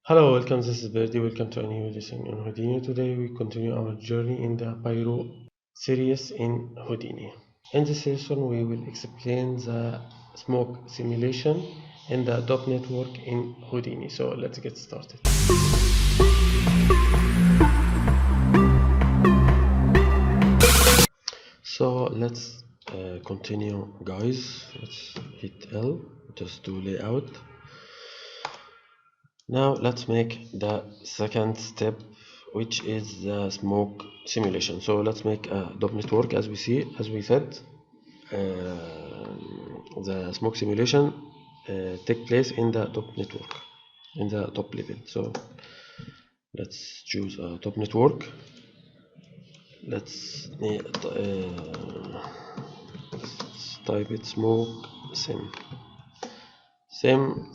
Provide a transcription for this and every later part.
Hello, welcome. This is Birdy. Welcome to a new edition on Houdini. Today we continue our journey in the Pyro series in Houdini. In this session, we will explain the smoke simulation in the dopnetwrok in Houdini. So let's get started. So let's continue, guys. Let's hit L just to layout. Now let's make the second step, which is the smoke simulation. So let's make a dopnetwrok. As we said, the smoke simulation take place in the dopnetwrok, in the top level. So let's choose a dopnetwrok. Let's type it smoke sim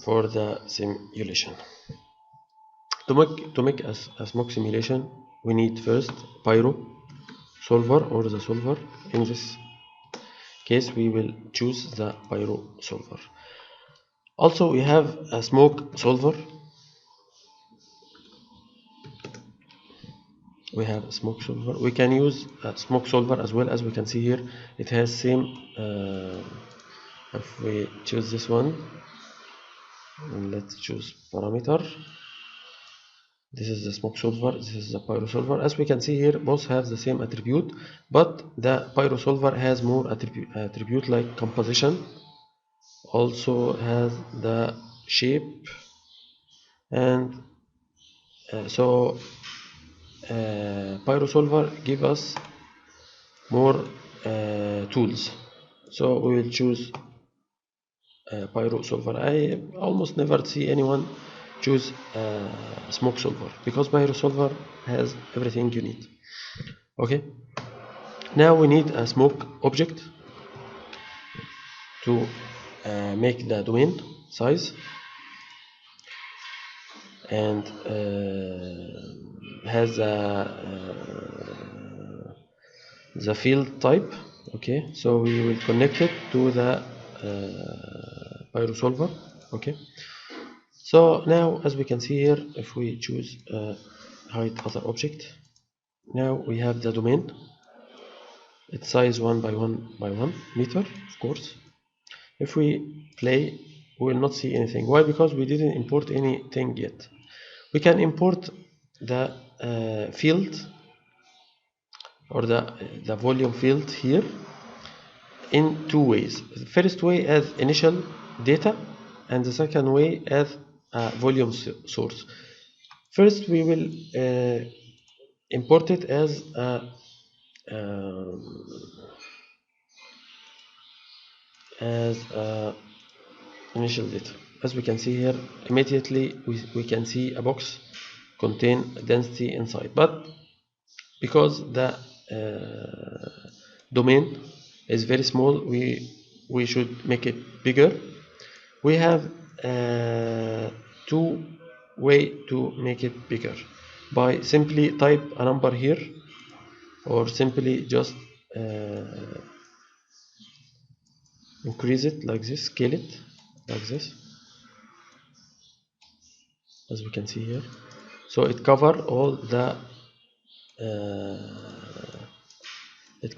for the simulation. To make a smoke simulation, we need first Pyro solver or the solver. In this case, we will choose the Pyro solver. Also, we have a smoke solver. We have a smoke solver. We can use a smoke solver as well. As we can see here, it has same. If we choose this one, and let's choose parameter. This is the smoke solver, this is the Pyro solver. As we can see here, both have the same attribute, but the Pyro solver has more attribute like composition, also has the shape, and Pyro solver give us more tools. So we will choose Pyro solver. I almost never see anyone choose smoke solver because Pyro solver has everything you need. Okay, now we need a smoke object to make the domain size and has the field type. Okay, so we will connect it to the Pyro solver. Okay, so now as we can see here, if we choose hide other object, now we have the domain. Its size 1 by 1 by 1 meter, of course. If we play, we will not see anything. Why? Because we didn't import anything yet. We can import the field or the volume field here in two ways. The first way as initial data, and the second way as a volume source. First, we will import it as a initial data. As we can see here, immediately we can see a box contain density inside, but because the domain is very small, we should make it bigger. We have two way to make it bigger: by simply type a number here, or simply just increase it like this, scale it like this, as we can see here. So it cover all the it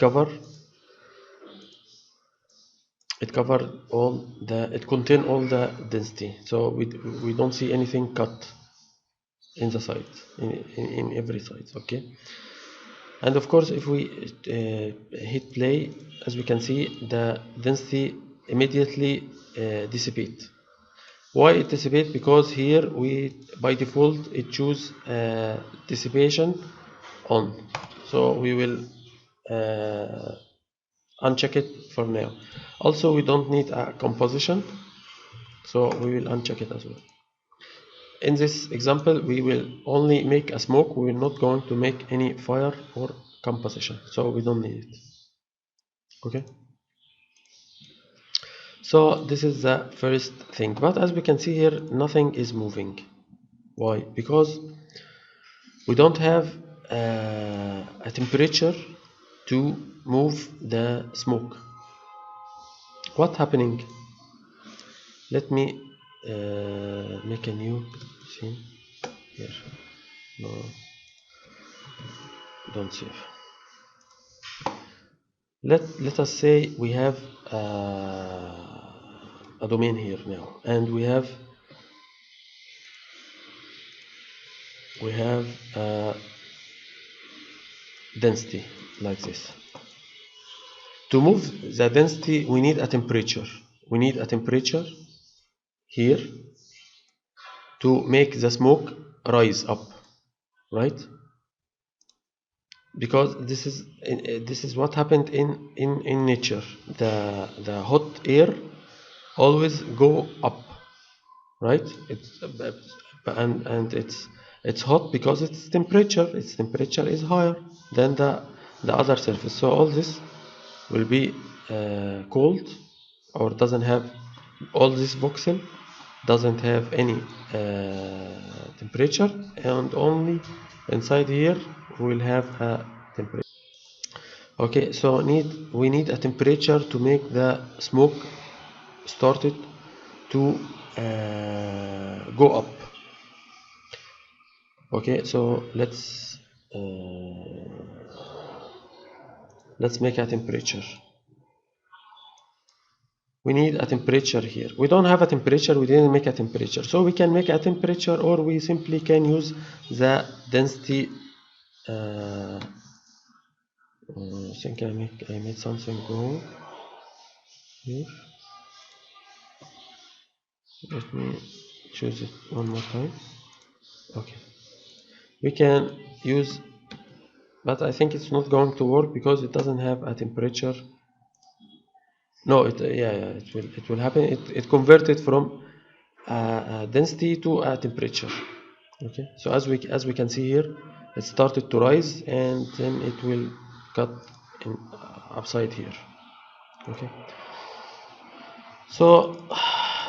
contain all the density, so we don't see anything cut in the side, in every side. Okay, and of course if we hit play, as we can see, the density immediately dissipate. Why it dissipate? Because here we by default it choose dissipation on, so we will uncheck it for now. Also, we don't need a composition, so we will uncheck it as well. In this example, we will only make a smoke. We will not going to make any fire or composition, so we don't need it. Okay, so this is the first thing, but as we can see here, nothing is moving. Why? Because we don't have a temperature to move the smoke. What's happening? Let me make a new scene. here. No, don't save. Let us say we have a domain here now, and we have density like this. To move the density, we need a temperature. We need a temperature here to make the smoke rise up, right? Because this is what happened in nature. The hot air always go up, right? And it's hot because its temperature is higher than the other surface. So all this will be cold, or doesn't have, all this voxel doesn't have any temperature, and only inside here we will have a temperature. Okay, so we need a temperature to make the smoke started to go up. Okay, so let's make a temperature. We need a temperature here. We don't have a temperature, we didn't make a temperature. So we can make a temperature, or we simply can use the density. I think I made something wrong here. Let me choose it one more time. Okay. We can use, but I think it's not going to work because it doesn't have a temperature. No, it will happen. It converted from density to a temperature. Okay, so as we can see here, it started to rise, and then it will cut in upside here. Okay, so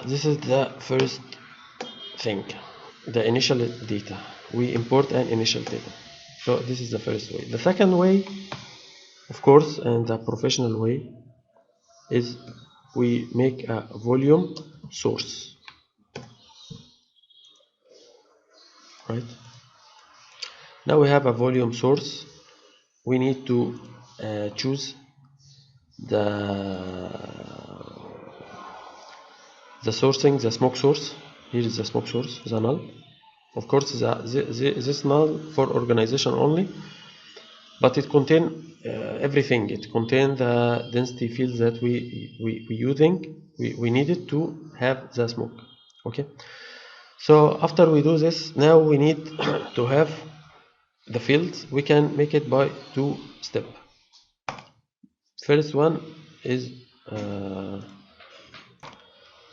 this is the first thing, the initial data. We import an initial data. So this is the first way. The second way, of course, and the professional way, is we make a volume source, right? Now we have a volume source. We need to choose the sourcing, the smoke source. Here is the smoke source, the null. Of course, this null for organization only, but it contains everything. It contains the density fields that we needed to have the smoke. Okay. So after we do this, now we need to have the fields. We can make it by two steps. First one is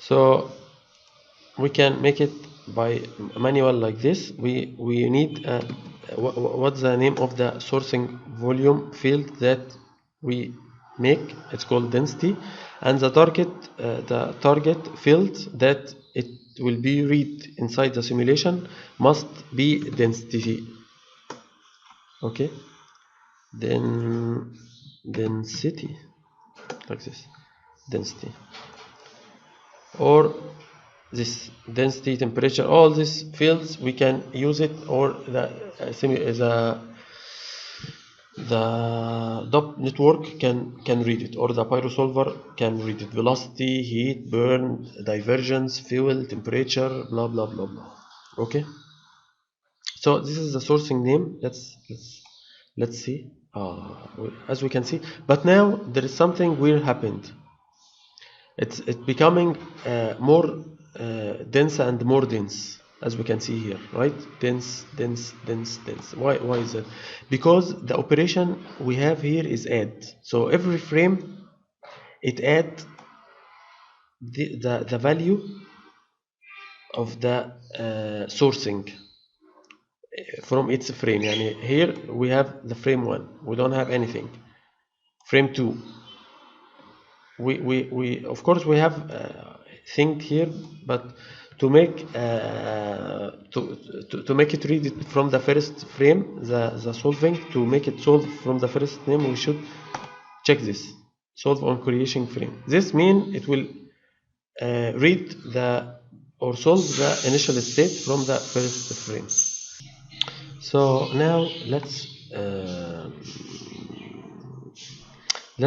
so we can make it by manual like this. We need what's the name of the sourcing volume field that we make? It's called density, and the target field that it will be read inside the simulation must be density. Okay, then density like this, density, or this density, temperature, all these fields we can use it, or the dopnetwrok can read it, or the Pyro solver can read it. Velocity, heat, burn, divergence, fuel, temperature, blah blah blah blah. Okay, so this is the sourcing name. Let's see. As we can see, but now there is something weird happened. It's becoming more dense and more dense, as we can see here, right? Dense. Why is that? Because the operation we have here is add. So every frame it add the value of the sourcing from its frame. Yani here we have the frame 1, we don't have anything. Frame 2, we of course we have thing here, but to make to make it read it from the first frame, the solving, to make it solve from the first frame, we should check this, solve on creation frame. This means it will read or solve the initial state from the first frame. So now let's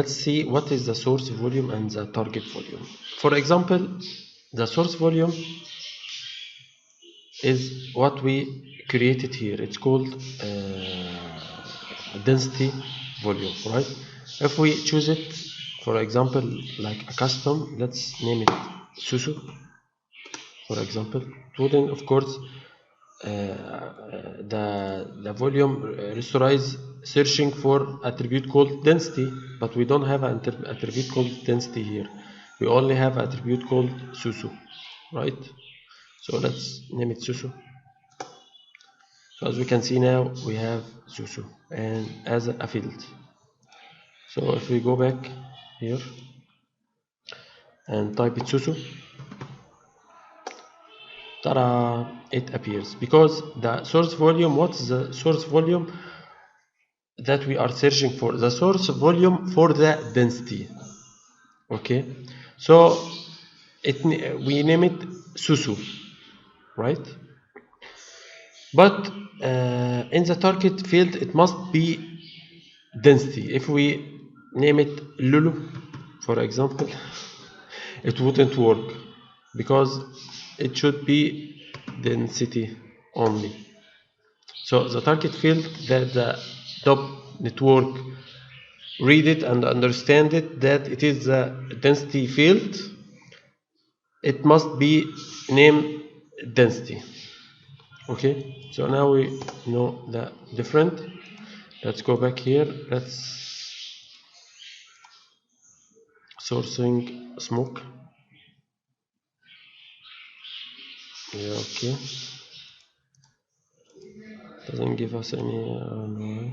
see what is the source volume and the target volume. For example, the source volume is what we created here. It's called density volume, right? If we choose it, for example, like a custom, let's name it Susu, for example. It wouldn't, of course, the volume rasterize searching for attribute called density, but we don't have an attribute called density here. We only have attribute called Susu, right? So let's name it Susu. So as we can see now, we have Susu and as a field. So if we go back here and type it Susu, ta-da, it appears. Because the source volume, what's the source volume that we are searching for? The source volume for the density. Okay, so we name it Susu, right? But in the target field, it must be density. If we name it Lulu, for example, it wouldn't work because it should be density only. So the target field that the top network read it and understand it that it is the density field, it must be named density. Okay, so now we know the different. Let's go back here. Let's sourcing smoke. Yeah, okay. Doesn't give us any no.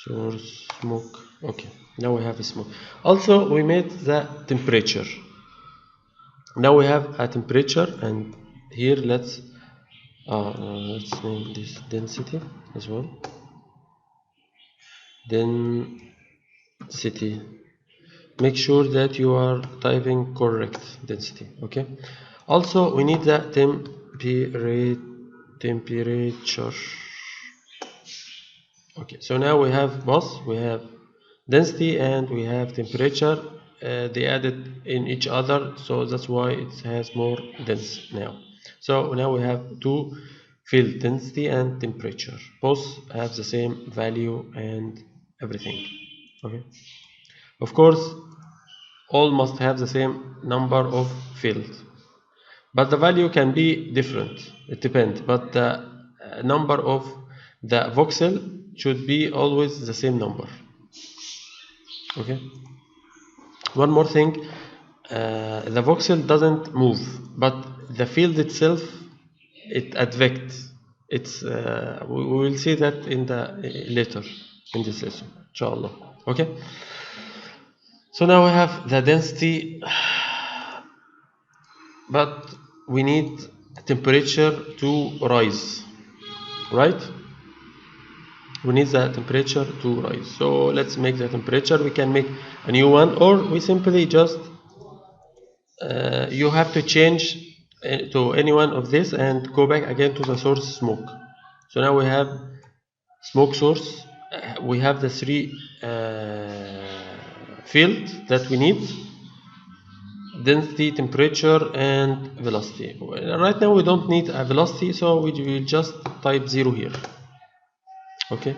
Source smoke. Okay, now we have a smoke. Also, we made the temperature. Now we have a temperature, and here let's name this density as well. Density. Make sure that you are typing correct density. Okay. Also, we need the temperature. Okay, so now we have both. We have density and we have temperature. They added in each other, so that's why it has more dense now. So now we have two field, density and temperature. Both have the same value and everything. Okay. Of course, all must have the same number of fields, but the value can be different. It depends, but the number of the voxel should be always the same number. Okay. One more thing, the voxel doesn't move, but the field itself it advects. It's we will see that in the later in this lesson, inshallah. Okay. So now we have the density, but we need temperature to rise, right? We need the temperature to rise. So let's make the temperature. We can make a new one, or we simply just you have to change to any one of this and go back again to the source smoke. So now we have smoke source. We have the three fields that we need: density, temperature, and velocity. Right now we don't need a velocity, so we will just type 0 here. Okay,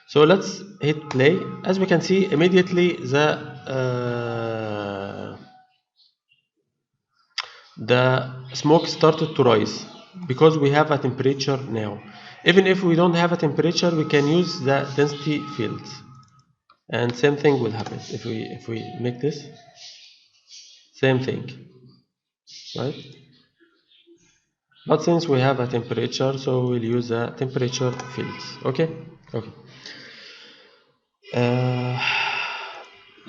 so let's hit play. As we can see, immediately the smoke started to rise because we have a temperature now. Even if we don't have a temperature, we can use the density fields, and same thing will happen if we make this. Same thing, right? But since we have a temperature, so we'll use the temperature fields. Okay. Okay.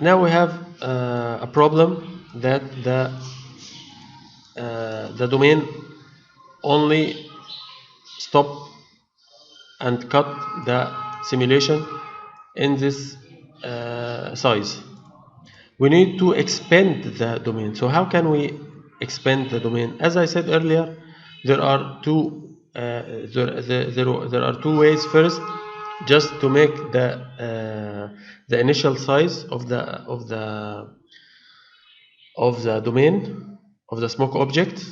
Now we have a problem that the domain only stop and cut the simulation in this size. We need to expand the domain. So how can we expand the domain? As I said earlier, there are there are two ways. First, just to make the initial size of the domain of the smoke object,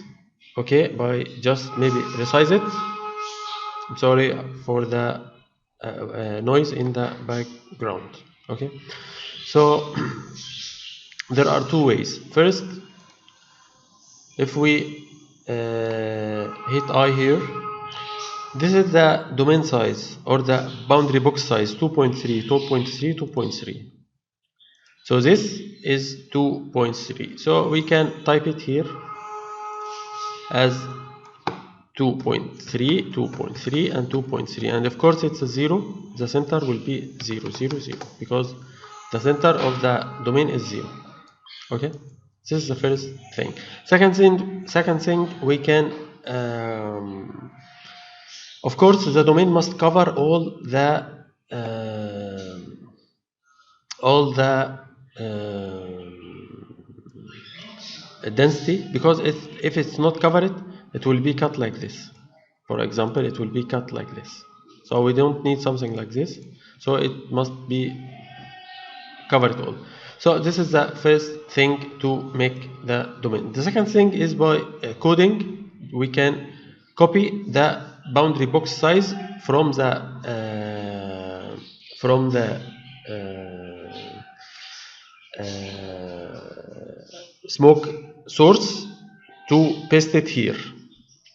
okay, by just maybe resize it. I'm sorry for the noise in the background. Okay, so there are two ways. First, if we hit I here, this is the domain size or the boundary box size 2.3, 2.3, 2.3. So this is 2.3. So we can type it here as 2.3, 2.3, and 2.3. And of course it's a 0. The center will be 0, 0, 0, because the center of the domain is 0. Okay, this is the first thing. Second thing, we can of course the domain must cover all the density, because if it's not covered, it will be cut like this. For example, it will be cut like this. So we don't need something like this. So it must be covered all. So this is the first thing to make the domain. The second thing is by coding, we can copy the boundary box size from the smoke source to paste it here.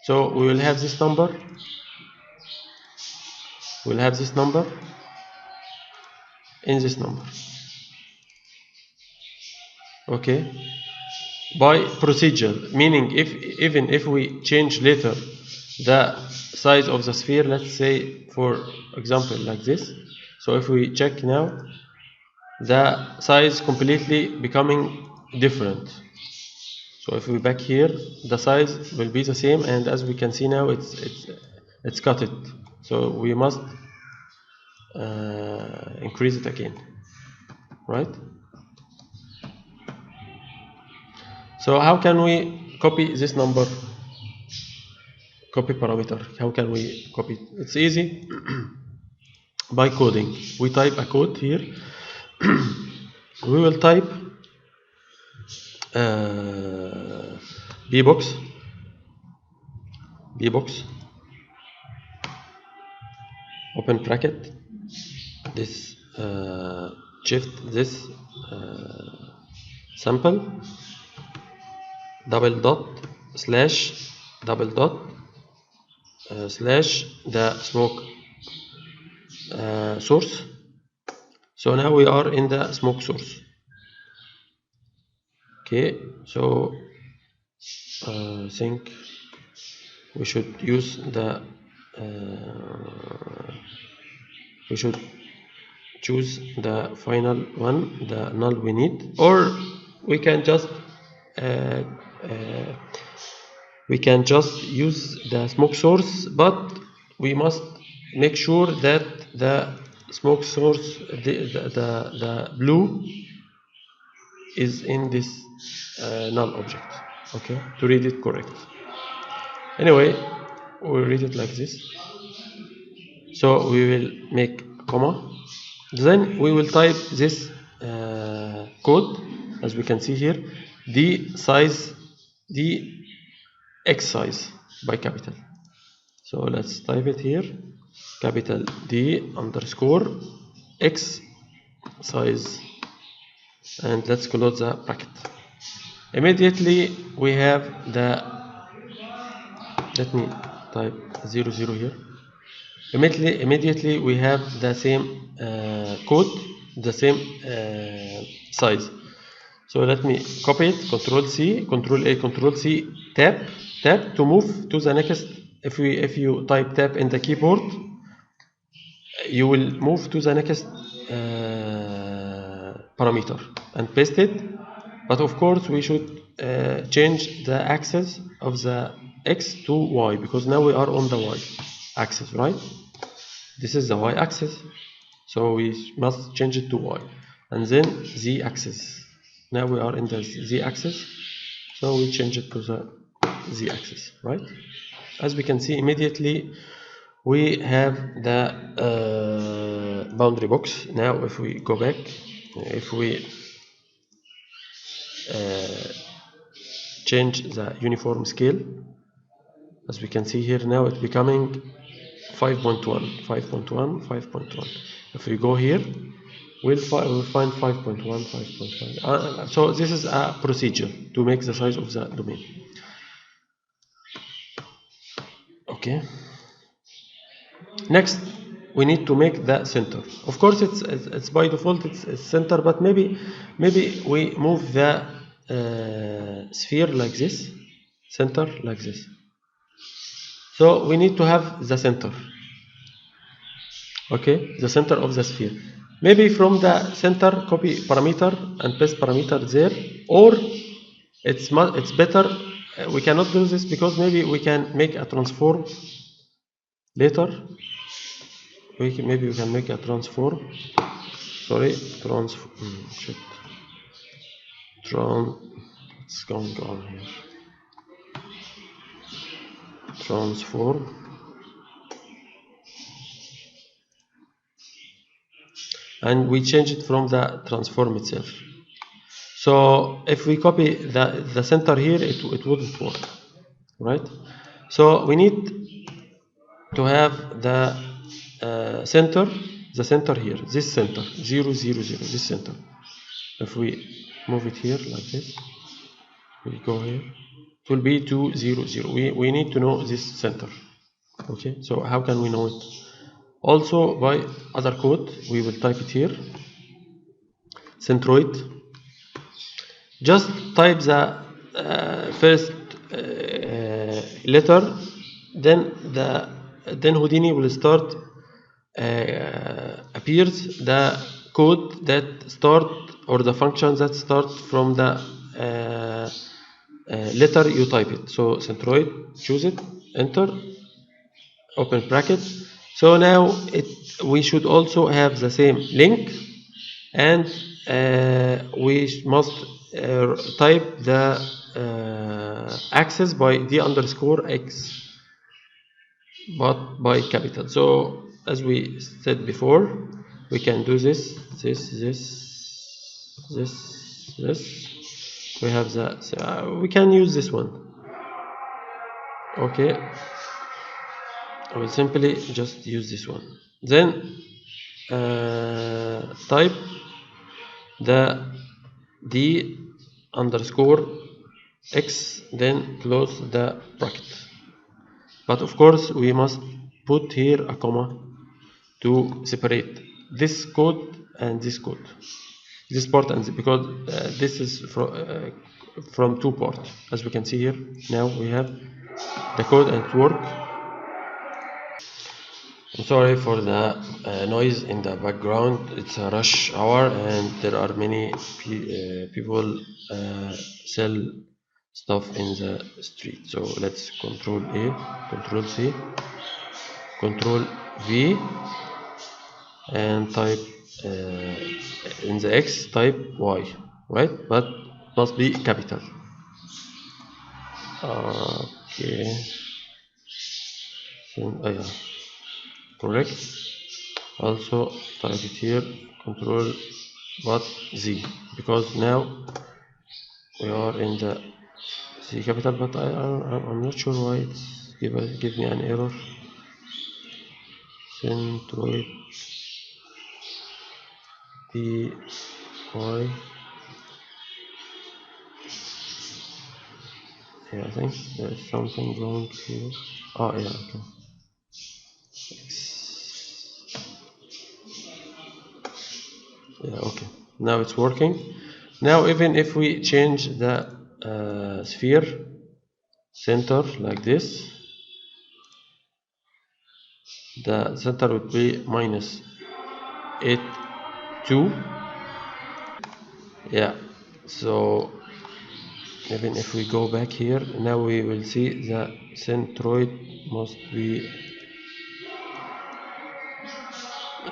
So we will have this number. We'll have this number in this number. Okay. By procedure, meaning even if we change later the size of the sphere, let's say for example like this. So if we check now, the size completely becoming different. So if we back here, the size will be the same, and as we can see now, it's cut it. So we must increase it again, right? So how can we copy this number? Copy parameter. How can we copy it? It's easy. By coding, we type a code here. We will type bbox, open bracket, this shift this sample, double dot, slash, double dot, slash the smoke source. So now we are in the smoke source. Okay, so I think we should use the we should choose the final one, the null we need, or we can just use the smoke source, but we must make sure that the smoke source, the blue, is in this null object, okay, to read it correct. Anyway, we'll read it like this. So we will make a comma, then we will type this code, as we can see here, d x size by capital. So let's type it here, capital D underscore X size, and let's close the bracket. Immediately we have the, let me type 00 here. Immediately we have the same code, the same size. So let me copy it, Control C, Control A, Control C, tab to move to the next. If you type tab in the keyboard, you will move to the next parameter and paste it. But of course we should change the axis of the X to Y, because now we are on the Y axis, right? This is the Y axis, so we must change it to Y, and then Z axis. Now we are in the Z axis, so we change it to the Z axis, right? as we can see immediately, we have the boundary box. Now if we go back, if we change the uniform scale, as we can see here, now it's becoming 5.1, 5.1, 5.1. If we go here, we'll find 5.1, 5.5. So this is a procedure to make the size of the domain. Okay. Next, we need to make the center. Of course, it's by default it's center, but maybe we move the sphere like this, center like this. So we need to have the center. Okay, the center of the sphere. Maybe from the center copy parameter and paste parameter there, or it's better. We cannot do this because maybe we can make a transform later. Maybe we can make a transform. Sorry, shit. What's going on here? Transform. And we change it from the transform itself. So if we copy the center here, it wouldn't work, right? So we need to have the center, here, this center, 0, 0, 0, this center. If we move it here like this, we go here, it will be 2, 0, 0. We need to know this center. Okay, so how can we know it? Also by other code, we will type it here, centroid. Just type the first letter, then Houdini will start appears the code that start, or the function that start from the letter you type it. So centroid, choose it, enter, open bracket. So now we should also have the same link, and we must type the access by d underscore x, but by capital. So as we said before, we can do this. We have we can use this one. Okay, I will simply just use this one. Then type the d underscore x, then close the bracket. But of course, we must put here a comma to separate this code and this code, this part, and because this is from two parts, as we can see here. Now we have the code and it work. I'm sorry for the noise in the background. It's a rush hour and there are many people sell stuff in the street. So let's Control A, Control C, Control V, and type in the X, type Y, right? But must be capital. Okay. So, yeah. Correct. Also type it here, Control but Z, because now we are in the C capital, but I'm not sure why it's give me an error. Centroid P Y. Yeah, I think there's something wrong here. Oh yeah, okay. Yeah, okay. Now it's working. Now even if we change the sphere center like this, the center would be minus 8, 2. Yeah, so even if we go back here, now we will see the centroid must be,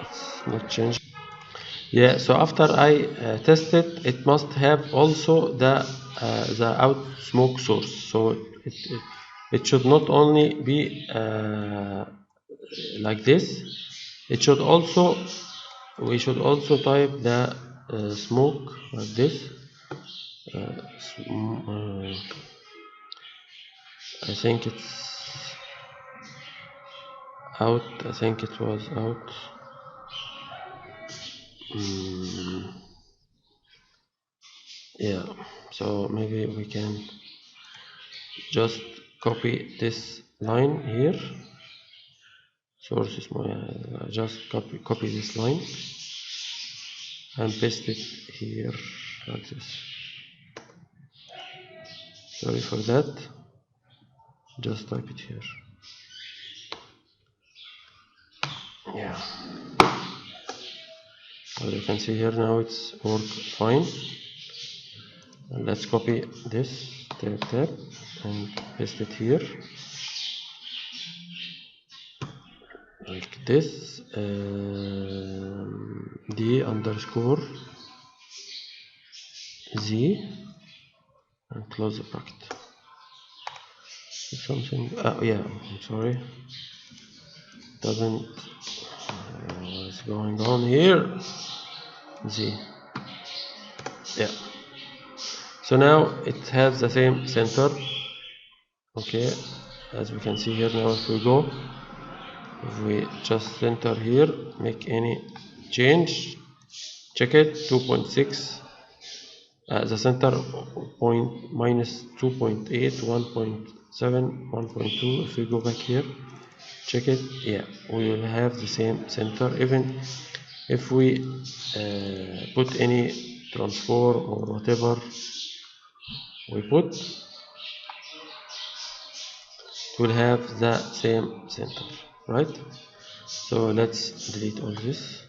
it's not changed. Yeah, so after I test it, it must have also the out smoke source. So it should not only be like this, it should also, we should also type the smoke like this. I think it's out. I think it was out. Yeah, so maybe we can just copy this line here. Source is my just copy this line and paste it here like this. Sorry for that. Just type it here. Yeah. As you can see here now it's work fine. And let's copy this tab and paste it here like this. D underscore Z and close the bracket. Something. Yeah. I'm sorry. Doesn't. What's going on here? Z. Yeah. So now it has the same center. Okay. As we can see here now, if we go, if we just center here, make any change, check it. 2.6. The center point minus 2.8, 1.7, 1.2. If we go back here, check it. Yeah, we will have the same center. Even if we put any transform or whatever we put, we'll have the same center, right? So let's delete all this.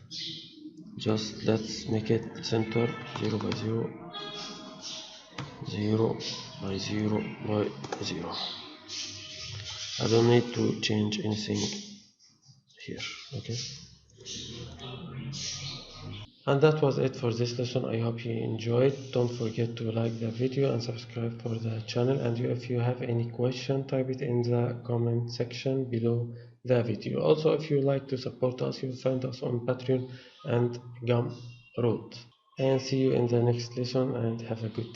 Just let's make it center 0 by 0, 0 by 0 by 0. I don't need to change anything here. Okay, and that was it for this lesson. I hope you enjoyed. Don't forget to like the video and subscribe for the channel, and if you have any question, type it in the comment section below the video. Also, if you like to support us, you'll find us on Patreon and Gumroad. And see you in the next lesson, and have a good day.